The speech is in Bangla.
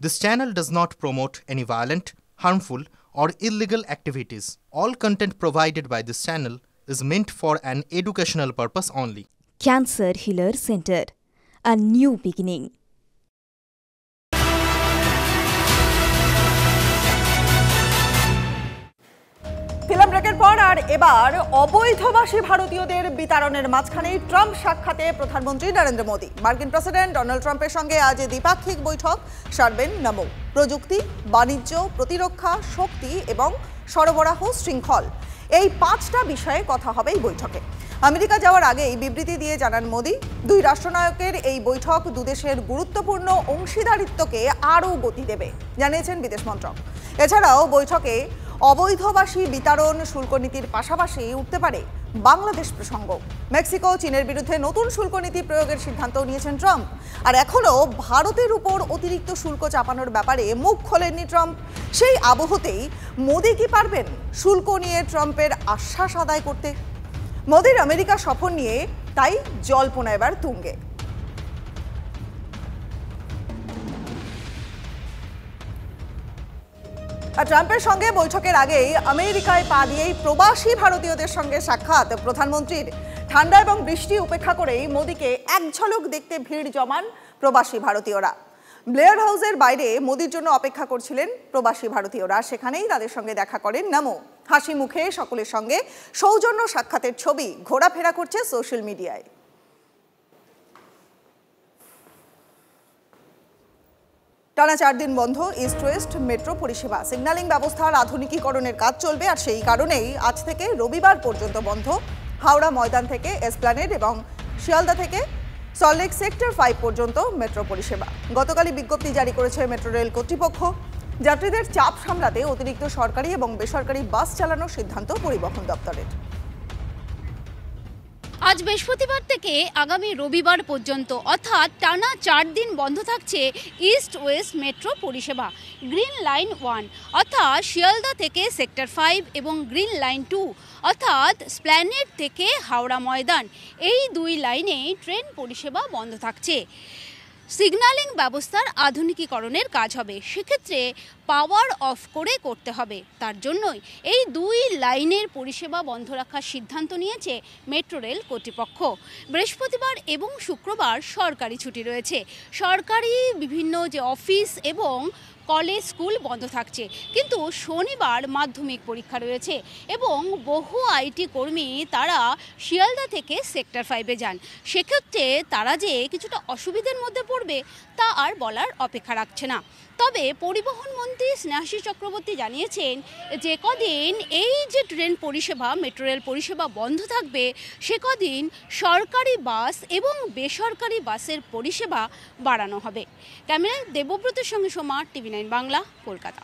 This channel does not promote any violent, harmful, or illegal activities. All content provided by this channel is meant for an educational purpose only. Cancer Healer Center, a new beginning. Film ব্রেকের পর আর এবার অবৈধবাসী ভারতীয়দের বিতাড়নের মাঝখানে ট্রাম্প সাক্ষাতে প্রধানমন্ত্রী নরেন্দ্র মোদী। মার্কিন প্রেসিডেন্ট ডোনাল্ড ট্রাম্পের সঙ্গে আজ দ্বিপাক্ষিক বৈঠক সারবেন নমো। প্রযুক্তি, বাণিজ্য, প্রতিরক্ষা, শক্তি এবং সরবরাহ শৃঙ্খল, এই 5টা বিষয়ে কথা হবে এই বৈঠকে। আমেরিকা যাওয়ার আগেই বিবৃতি দিয়ে জানান মোদী, দুই রাষ্ট্রনায়কের এই বৈঠক দুদেশের গুরুত্বপূর্ণ অংশীদারিত্বকে আরও গতি দেবে, জানিয়েছেন বিদেশ মন্ত্রক। এছাড়াও বৈঠকে অবৈধবাসী বিতাড়ন শুল্ক নীতির পাশাপাশি উঠতে পারে বাংলাদেশ প্রসঙ্গ। মেক্সিকো চীনের বিরুদ্ধে নতুন শুল্ক নীতি প্রয়োগের সিদ্ধান্ত নিয়েছেন ট্রাম্প। আর এখনও ভারতের উপর অতিরিক্ত শুল্ক চাপানোর ব্যাপারে মুখ খোলেননি ট্রাম্প। সেই আবহতেই মোদী কি পারবেন শুল্ক নিয়ে ট্রাম্পের আশ্বাস আদায় করতে? মোদীর আমেরিকা সফর নিয়ে তাই জল্পনা এবার তুঙ্গে। ট্রাম্পের সঙ্গে বৈঠকের আগেই আমেরিকায় পা দিয়েই প্রবাসী ভারতীয়দের সঙ্গে সাক্ষাৎ প্রধানমন্ত্রীর। ঠান্ডা এবং বৃষ্টি উপেক্ষা করেই মোদীকে এক ঝলক দেখতে ভিড় জমান প্রবাসী ভারতীয়রা। ব্লেয়ার হাউসের বাইরে মোদীর জন্য অপেক্ষা করছিলেন প্রবাসী ভারতীয়রা। সেখানেই তাদের সঙ্গে দেখা করেন নমো। হাসি মুখে সকলের সঙ্গে সৌজন্য সাক্ষাতের ছবি ঘোরাফেরা করছে সোশ্যাল মিডিয়ায়। টানা 4 দিন বন্ধ ইস্ট ওয়েস্ট মেট্রো পরিষেবা। সিগন্যালিং ব্যবস্থার আধুনিকীকরণের কাজ চলবে, আর সেই কারণেই আজ থেকে রবিবার পর্যন্ত বন্ধ হাওড়া ময়দান থেকে এসপ্ল্যানেড এবং শিয়ালদা থেকে সল্টলেক সেক্টর 5 পর্যন্ত মেট্রো পরিষেবা। গতকালই বিজ্ঞপ্তি জারি করেছে মেট্রো রেল কর্তৃপক্ষ। যাত্রীদের চাপ সামলাতে অতিরিক্ত সরকারি এবং বেসরকারি বাস চালানোর সিদ্ধান্ত পরিবহন দপ্তরের। আজ বৃহস্পতিবার থেকে আগামী রবিবার পর্যন্ত অর্থাৎ টানা 4 দিন বন্ধ থাকছে ইস্ট ওয়েস্ট মেট্রো পরিষেবা। গ্রিন লাইন 1 অর্থাৎ শিয়ালদা থেকে সেক্টর 5 এবং গ্রিন লাইন 2 অর্থাৎ স্প্ল্যানেড থেকে হাওড়া ময়দান, এই 2 লাইনে ট্রেন পরিষেবা বন্ধ থাকছে। সিগন্যালিং ব্যবস্থার আধুনিকীকরণের কাজ হবে, সেক্ষেত্রে পাওয়ার অফ করে করতে হবে। তার জন্যই এই 2 লাইনের পরিষেবা বন্ধ রাখার সিদ্ধান্ত নিয়েছে মেট্রো রেল কর্তৃপক্ষ। বৃহস্পতিবার এবং শুক্রবার সরকারি ছুটি রয়েছে। সরকারি বিভিন্ন যে অফিস এবং কলেজ স্কুল বন্ধ থাকছে, কিন্তু শনিবার মাধ্যমিক পরীক্ষা রয়েছে এবং বহু আইটি কর্মী তারা শিয়ালদা থেকে সেক্টর 5-এ যান। সেক্ষেত্রে তারা যে কিছুটা অসুবিধার মধ্যে পড়বে তা আর বলার অপেক্ষা রাখছে না। তবে পরিবহন মন্ত্রী স্নেহাশিস চক্রবর্তী জানিয়েছেন যে কদিন এই যে ট্রেন পরিষেবা মেট্রো রেল পরিষেবা বন্ধ থাকবে, সে কদিন সরকারি বাস এবং বেসরকারি বাসের পরিষেবা বাড়ানো হবে। ক্যামেরায় দেবব্রতের সঙ্গে সোমা, TV9 বাংলা, কলকাতা।